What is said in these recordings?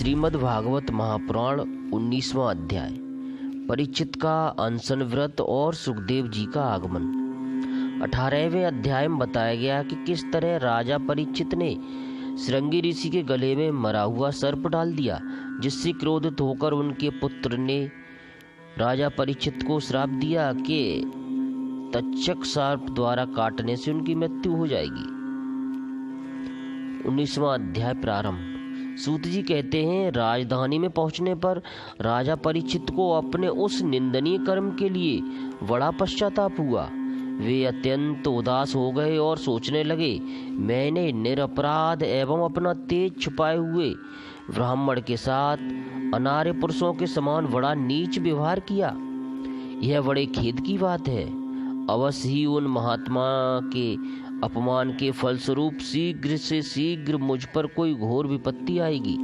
श्रीमद् भागवत महापुराण 19वां अध्याय। परीक्षित का अनशन व्रत और सुखदेव जी का आगमन। 18वें अध्याय में बताया गया कि किस तरह राजा परीक्षित ने श्रृंगी ऋषि के गले में मरा हुआ सर्प डाल दिया, जिससे क्रोधित होकर उनके पुत्र ने राजा परीक्षित को श्राप दिया कि तक्षक सर्प द्वारा काटने से उनकी मृत्यु हो जाएगी। 19वां अध्याय प्रारंभ। सूत जी कहते हैं, राजधानी में पहुंचने पर राजा परीक्षित को अपने उस निंदनीय कर्म के लिए बड़ा पश्चाताप हुआ। वे अत्यंत उदास हो गए और सोचने लगे, मैंने निरपराध एवं अपना तेज छुपाए हुए ब्राह्मण के साथ अनार्य पुरुषों के समान बड़ा नीच व्यवहार किया। यह बड़े खेद की बात है। अवश्य ही उन महात्मा के अपमान के फलस्वरूप शीघ्र से शीघ्र मुझ पर कोई घोर विपत्ति आएगी।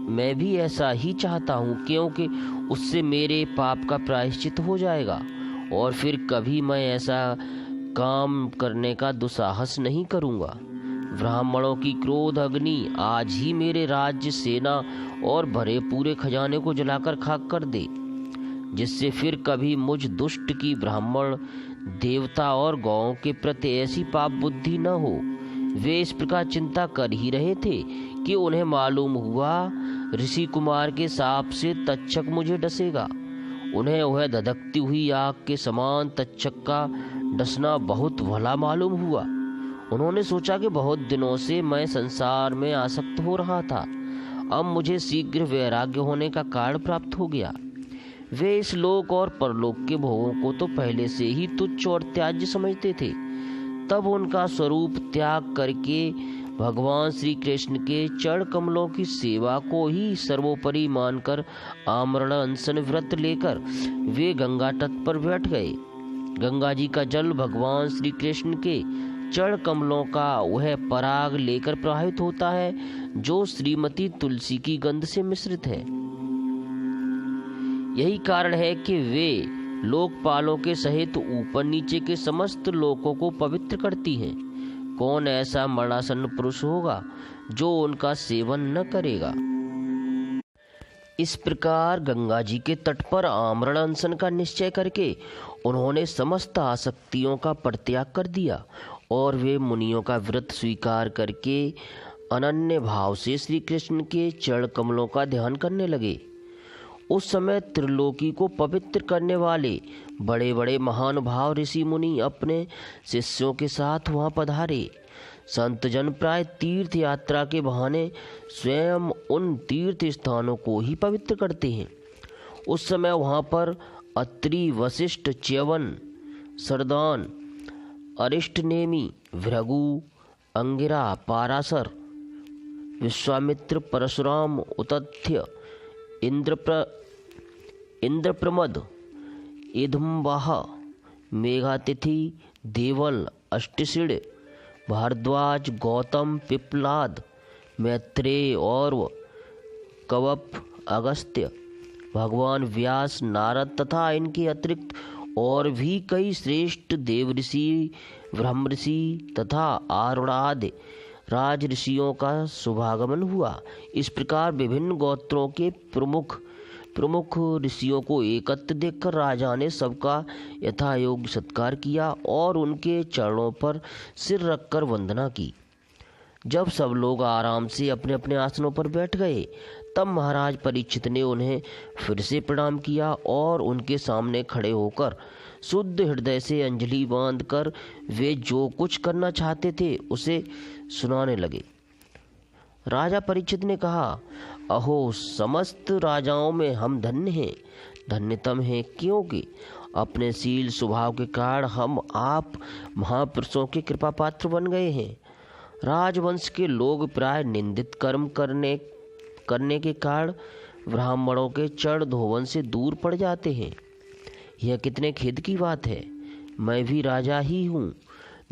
मैं भी ऐसा ही चाहता हूँ, क्योंकि उससे मेरे पाप का प्रायश्चित हो जाएगा और फिर कभी मैं ऐसा काम करने का दुस्साहस नहीं करूँगा। ब्राह्मणों की क्रोध अग्नि आज ही मेरे राज्य, सेना और भरे पूरे खजाने को जलाकर खाक कर दे, जिससे फिर कभी मुझ दुष्ट की ब्राह्मण, देवता और गौओं के प्रति ऐसी पाप बुद्धि न हो। वे इस प्रकार चिंता कर ही रहे थे कि उन्हें मालूम हुआ ऋषि कुमार के साप से तक्षक मुझे डसेगा। उन्हें वह धधकती हुई आग के समान तक्षक का डसना बहुत भला मालूम हुआ। उन्होंने सोचा कि बहुत दिनों से मैं संसार में आसक्त हो रहा था, अब मुझे शीघ्र वैराग्य होने का कारण प्राप्त हो गया। वे इस लोक और परलोक के भोगों को तो पहले से ही तुच्छ और त्याज्य समझते थे। तब उनका स्वरूप त्याग करके भगवान श्री कृष्ण के चरण कमलों की सेवा को ही सर्वोपरि मानकर आमरण अनशन व्रत लेकर वे गंगा तट पर बैठ गए। गंगा जी का जल भगवान श्री कृष्ण के चरण कमलों का वह पराग लेकर प्रवाहित होता है, जो श्रीमती तुलसी की गंध से मिश्रित है। यही कारण है कि वे लोकपालों के सहित ऊपर नीचे के समस्त लोकों को पवित्र करती हैं। कौन ऐसा मरणासन्न पुरुष होगा जो उनका सेवन न करेगा। इस प्रकार गंगा जी के तट पर आमरण अनशन का निश्चय करके उन्होंने समस्त आसक्तियों का परित्याग कर दिया और वे मुनियों का व्रत स्वीकार करके अनन्य भाव से श्री कृष्ण के चरण कमलों का ध्यान करने लगे। उस समय त्रिलोकी को पवित्र करने वाले बड़े बड़े महानुभाव ऋषि मुनि अपने शिष्यों के साथ वहां पधारे। संत जन प्राय तीर्थ यात्रा के बहाने स्वयं उन तीर्थ स्थानों को ही पवित्र करते हैं। उस समय वहां पर अत्रि, वशिष्ठ, च्यवन, सरदान, अरिष्टनेमि, भृगु, अंगिरा, पाराशर, विश्वामित्र, परशुराम, उतथ्य, इंद्रप्रमद, इदम्बाह, मेघातिथि, देवल, अष्टसिड़, भारद्वाज, गौतम, पिप्लाद, मैत्रेय और कवप, अगस्त्य, भगवान व्यास, नारद तथा इनके अतिरिक्त और भी कई श्रेष्ठ देव ऋषि, ब्रह्म ऋषि तथा आरुणादि राज ऋषियों का शुभागमन हुआ। इस प्रकार विभिन्न गोत्रों के प्रमुख ऋषियों को एकत्र देखकर राजा ने सबका यथायोग्य सत्कार किया और उनके चरणों पर सिर रखकर वंदना की। जब सब लोग आराम से अपने अपने आसनों पर बैठ गए, तब महाराज परीक्षित ने उन्हें फिर से प्रणाम किया और उनके सामने खड़े होकर शुद्ध हृदय से अंजलि बांधकर वे जो कुछ करना चाहते थे उसे सुनाने लगे। राजा परीक्षित ने कहा, अहो, समस्त राजाओं में हम धन्य हैं, धन्यतम हैं, क्योंकि अपने शील स्वभाव के कारण हम आप महापुरुषों के कृपा पात्र बन गए हैं। राजवंश के लोग प्राय निंदित कर्म करने के कारण ब्राह्मणों के चरण धोवन से दूर पड़ जाते हैं। यह कितने खेद की बात है। मैं भी राजा ही हूँ।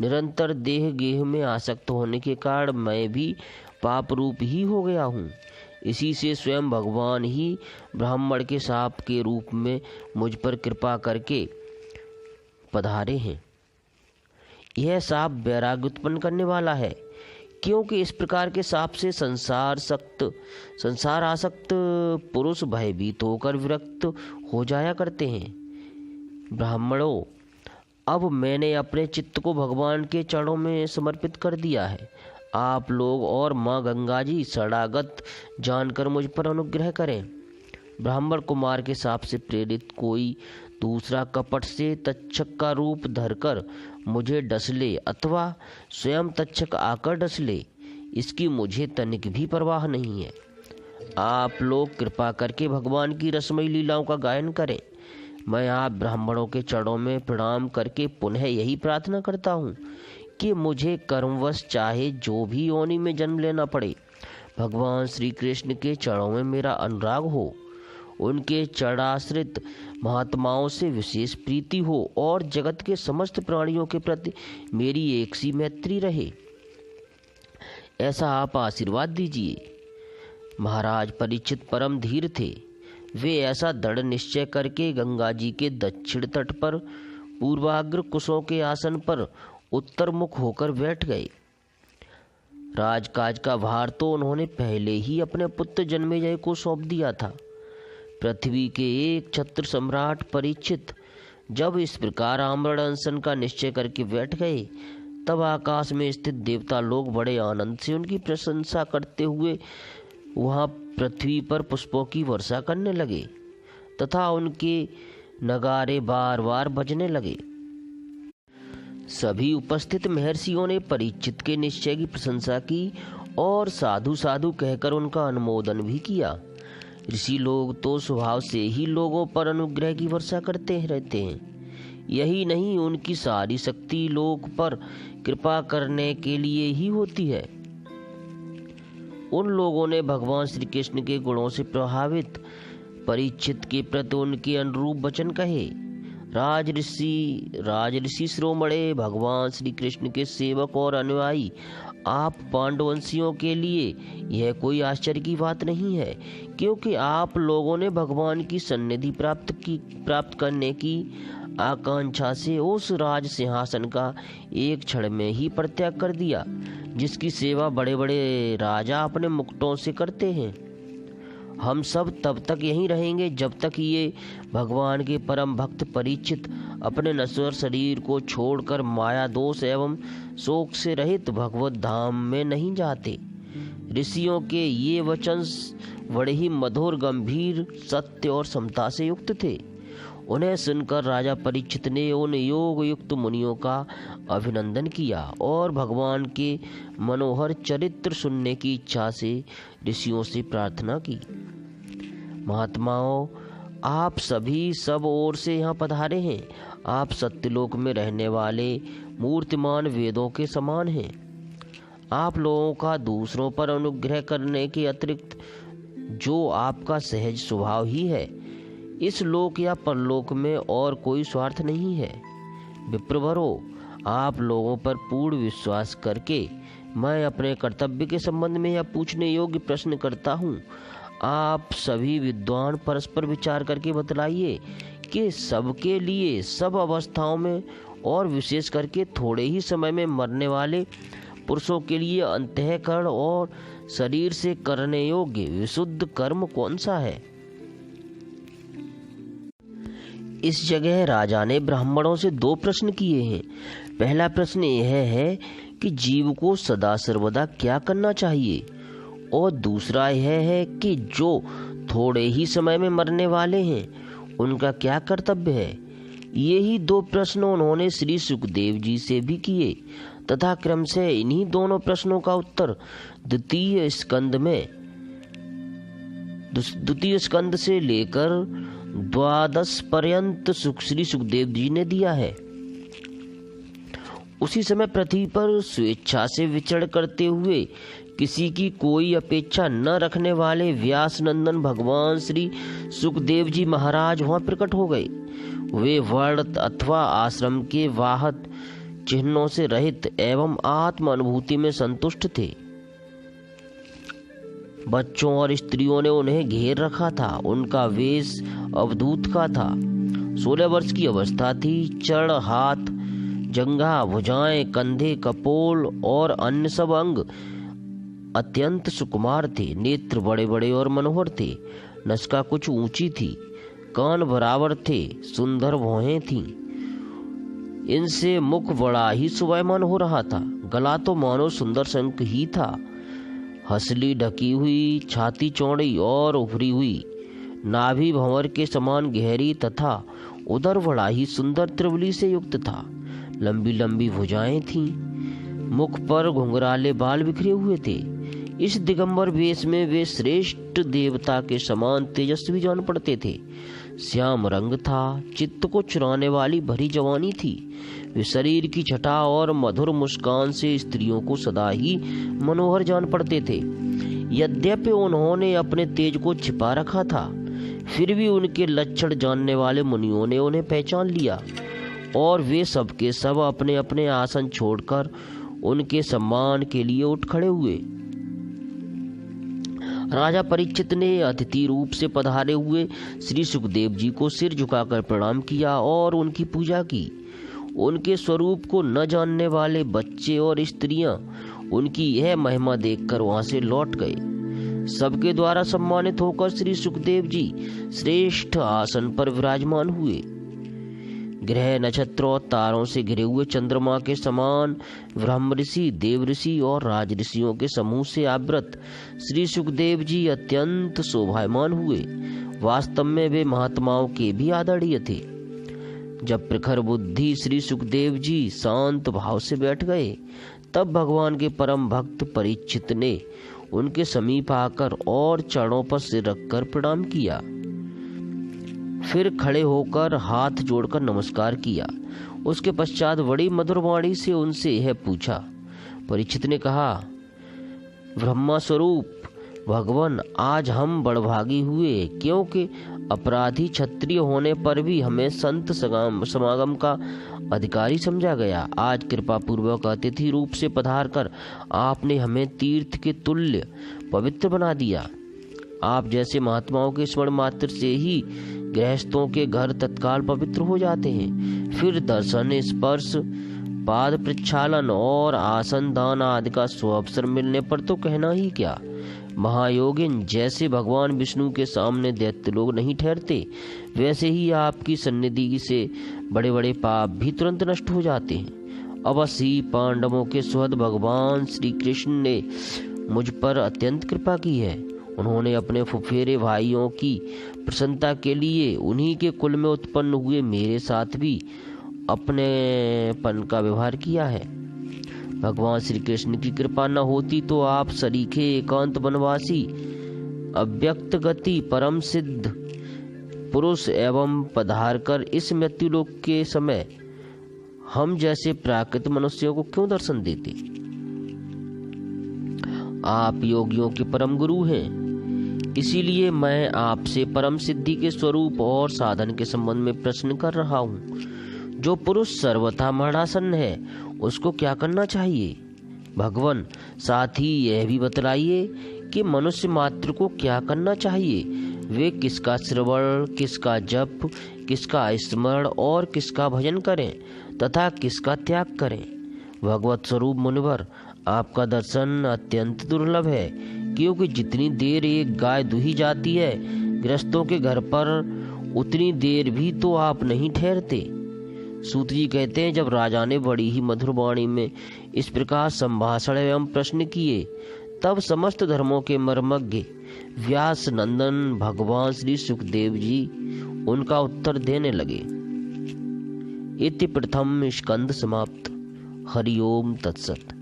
निरंतर देह गेह में आसक्त होने के कारण मैं भी पाप रूप ही हो गया हूँ। इसी से स्वयं भगवान ही ब्राह्मण के शाप के रूप में मुझ पर कृपा करके पधारे हैं। यह शाप वैराग्य उत्पन्न करने वाला है, क्योंकि इस प्रकार के साप से संसार आसक्त पुरुष भयभीत होकर विरक्त हो जाया करते हैं। ब्राह्मणों, अब मैंने अपने चित्त को भगवान के चरणों में समर्पित कर दिया है। आप लोग और माँ गंगा जी शरणागत जानकर मुझ पर अनुग्रह करें। ब्राह्मण कुमार के साप से प्रेरित कोई दूसरा कपट से तक्षक का रूप धरकर मुझे डसले अथवा स्वयं तक्षक आकर डसले, इसकी मुझे तनिक भी परवाह नहीं है। आप लोग कृपा करके भगवान की रसमयी लीलाओं का गायन करें। मैं आप ब्राह्मणों के चरणों में प्रणाम करके पुनः यही प्रार्थना करता हूँ कि मुझे कर्मवश चाहे जो भी योनि में जन्म लेना पड़े, भगवान श्री कृष्ण के चरणों में मेरा अनुराग हो, उनके चरणाश्रित महात्माओं से विशेष प्रीति हो और जगत के समस्त प्राणियों के प्रति मेरी एक सी मैत्री रहे, ऐसा आप आशीर्वाद दीजिए। महाराज परीक्षित परम धीर थे। वे ऐसा दृढ़ निश्चय करके गंगा जी के दक्षिण तट पर पूर्वाग्र कुशों के आसन पर उत्तर मुख होकर बैठ गए। राजकाज का भार तो उन्होंने पहले ही अपने पुत्र जन्मेजय को सौंप दिया था। पृथ्वी के एक छत्र सम्राट परीक्षित जब इस प्रकार आमरण अनशन का निश्चय करके बैठ गए, तब आकाश में स्थित देवता लोग बड़े आनंद से उनकी प्रशंसा करते हुए वहां पृथ्वी पर पुष्पों की वर्षा करने लगे तथा उनके नगारे बार बार बजने लगे। सभी उपस्थित महर्षियों ने परीक्षित के निश्चय की प्रशंसा की और साधु साधु कहकर उनका अनुमोदन भी किया। ऋषि लोग तो स्वभाव से ही लोगों पर अनुग्रह की वर्षा करते रहते हैं। यही नहीं, उनकी सारी शक्ति लोक पर कृपा करने के लिए ही होती है। उन लोगों ने भगवान श्री कृष्ण के गुणों से प्रभावित परीक्षित के प्रति उनके अनुरूप वचन कहे। राजऋषि शिरोमणे, भगवान श्री कृष्ण के सेवक और अनुयायी आप पांडवंशियों के लिए यह कोई आश्चर्य की बात नहीं है, क्योंकि आप लोगों ने भगवान की सन्निधि प्राप्त करने की आकांक्षा से उस राज सिंहासन का एक क्षण में ही परित्याग कर दिया, जिसकी सेवा बड़े बड़े राजा अपने मुकुटों से करते हैं। हम सब तब तक यहीं रहेंगे जब तक ये भगवान के परम भक्त परीक्षित अपने नश्वर शरीर को छोड़कर माया दोष एवं शोक से रहित भगवत धाम में नहीं जाते। ऋषियों के ये वचन बड़े ही मधुर, गंभीर, सत्य और समता से युक्त थे। उन्हें सुनकर राजा परीक्षित ने उन योग युक्त मुनियों का अभिनंदन किया और भगवान के मनोहर चरित्र सुनने की इच्छा से ऋषियों से प्रार्थना की। महात्माओं, आप सभी सब ओर से यहाँ पधारे हैं। आप सत्यलोक में रहने वाले मूर्तिमान वेदों के समान हैं। आप लोगों का दूसरों पर अनुग्रह करने के अतिरिक्त जो आपका सहज स्वभाव ही है, इस लोक या परलोक में और कोई स्वार्थ नहीं है। विप्रवरों, आप लोगों पर पूर्ण विश्वास करके मैं अपने कर्तव्य के संबंध में यह पूछने योग्य प्रश्न करता हूँ। आप सभी विद्वान परस्पर विचार करके बतलाइए कि सबके लिए सब अवस्थाओं में और विशेष करके थोड़े ही समय में मरने वाले पुरुषों के लिए अंतःकरण और शरीर से करने योग्य विशुद्ध कर्म कौन सा है। इस जगह राजा ने ब्राह्मणों से दो प्रश्न किए हैं। पहला प्रश्न यह है कि जीव को सदा सर्वदा क्या करना चाहिए, और दूसरा यह है कि जो थोड़े ही समय में मरने वाले हैं उनका क्या कर्तव्य है। यही दो प्रश्न उन्होंने श्री सुखदेव जी से भी किए तथा क्रम से इन्हीं दोनों प्रश्नों का उत्तर द्वितीय स्कंद से लेकर 12 पर्यंत श्री सुखदेव जी ने दिया है। उसी समय पृथ्वी पर स्वेच्छा से विचरण करते हुए किसी की कोई अपेक्षा न रखने वाले व्यास नंदन भगवान श्री सुखदेव जी महाराज वहां प्रकट हो गए। वे वर्ण अथवा आश्रम के वाहक चिन्हों से रहित एवं आत्म अनुभूति में संतुष्ट थे। बच्चों और स्त्रियों ने उन्हें घेर रखा था। उनका वेश अवधूत का था। 16 वर्ष की अवस्था थी। चरण, हाथ, जंघा, भुजाएं, कंधे, कपोल और अन्य सब अंग अत्यंत सुकुमार थे। नेत्र बड़े बड़े और मनोहर थे। नसिका कुछ ऊंची थी, कान बराबर थे, सुंदर भौहें थीं। इनसे मुख बड़ा ही शोभायमान हो रहा था। गला तो मानो सुंदर शंख ही था। हंसली ढकी हुई, छाती चौड़ी और उभरी हुई, नाभि भंवर के समान गहरी तथा उदर बड़ा ही सुंदर त्रिवली से युक्त था। लंबी लंबी भुजाएं थीं। मुख पर घुंघराले बाल बिखरे हुए थे। इस दिगंबर वेश में वे श्रेष्ठ देवता के समान तेजस्वी जान पड़ते थे। श्याम रंग था, चित्त को चुराने वाली भरी जवानी थी। वे शरीर की छटा और मधुर मुस्कान से स्त्रियों को सदा ही मनोहर जान पड़ते थे। यद्यपि उन्होंने अपने तेज को छिपा रखा था, फिर भी उनके लक्षण जानने वाले मुनियों ने उन्हें पहचान लिया और वे सबके सब अपने अपने आसन छोड़कर उनके सम्मान के लिए उठ खड़े हुए। राजा परीक्षित ने अतिथि रूप से पधारे हुए श्री सुखदेव जी को सिर झुकाकर प्रणाम किया और उनकी पूजा की। उनके स्वरूप को न जानने वाले बच्चे और स्त्रियां उनकी यह महिमा देखकर वहां से लौट गए। सबके द्वारा सम्मानित होकर श्री सुखदेव जी श्रेष्ठ आसन पर विराजमान हुए। ग्रह, नक्षत्र और तारों से घिरे हुए चंद्रमा के समान ब्रह्म ऋषि, देव ऋषि और राज ऋषियों के समूह से आवृत श्री सुखदेव जी अत्यंत शोभायमान हुए। वास्तव में वे महात्माओं के भी आदरणीय थे। जब प्रखर बुद्धि श्री सुखदेव जी शांत भाव से बैठ गए, तब भगवान के परम भक्त परीक्षित ने उनके समीप आकर और चरणों पर सिर रखकर प्रणाम किया। फिर खड़े होकर हाथ जोड़कर नमस्कार किया। उसके पश्चात बड़ी मधुर वाणी से उनसे यह पूछा। परीक्षित ने कहा, ब्रह्मा स्वरूप भगवान, आज हम बड़भागी हुए, क्योंकि अपराधी क्षत्रिय होने पर भी हमें संत समागम का अधिकारी समझा गया। आज कृपा पूर्वक अतिथि रूप से पधार कर आपने हमें तीर्थ के तुल्य पवित्र बना दिया। आप जैसे महात्माओं के स्मरण मात्र से ही गृहस्थों के घर तत्काल पवित्र हो जाते हैं। फिर दर्शन, स्पर्श, पाद प्रक्षालन और आसन दान आदि का सुअवसर मिलने पर तो कहना ही क्या। महायोगिन जैसे भगवान विष्णु के सामने दैत्य लोग नहीं ठहरते, वैसे ही आपकी सन्निधि से बड़े बड़े पाप भी तुरंत नष्ट हो जाते हैं। अवश्य ही पांडवों के सुहृद भगवान श्री कृष्ण ने मुझ पर अत्यंत कृपा की है। उन्होंने अपने फुफेरे भाइयों की प्रसन्नता के लिए उन्हीं के कुल में उत्पन्न हुए मेरे साथ भी अपनेपन का व्यवहार किया है। भगवान श्री कृष्ण की कृपा न होती तो आप सरीखे एकांत वनवासी, अव्यक्त गति, परम सिद्ध पुरुष एवं पधार कर इस मृत्युलोक के समय हम जैसे प्राकृत मनुष्यों को क्यों दर्शन देते। आप योगियों के परम गुरु हैं, इसीलिए मैं आपसे परम सिद्धि के स्वरूप और साधन के संबंध में प्रश्न कर रहा हूँ। जो पुरुष सर्वथा मरणासन्न है, उसको क्या करना चाहिए। भगवान, साथ ही यह भी बतलाइए कि मनुष्य मात्र को क्या करना चाहिए। वे किसका श्रवण, किसका जप, किसका स्मरण और किसका भजन करें तथा किसका त्याग करें। भगवत स्वरूप मुनिवर, आपका दर्शन अत्यंत दुर्लभ है, क्योंकि जितनी देर एक गाय दुही जाती है गृहस्थों के घर पर, उतनी देर भी तो आप नहीं ठहरते। सूत जी कहते हैं, जब राजा ने बड़ी ही मधुर वाणी में इस प्रकार संभाषण एवं प्रश्न किए, तब समस्त धर्मों के मर्मज्ञ व्यास नंदन भगवान श्री सुखदेव जी उनका उत्तर देने लगे। इति प्रथम स्कंद समाप्त। हरि ओम तत्सत।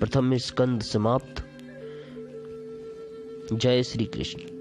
प्रथम स्कंद समाप्त। जय श्री कृष्ण।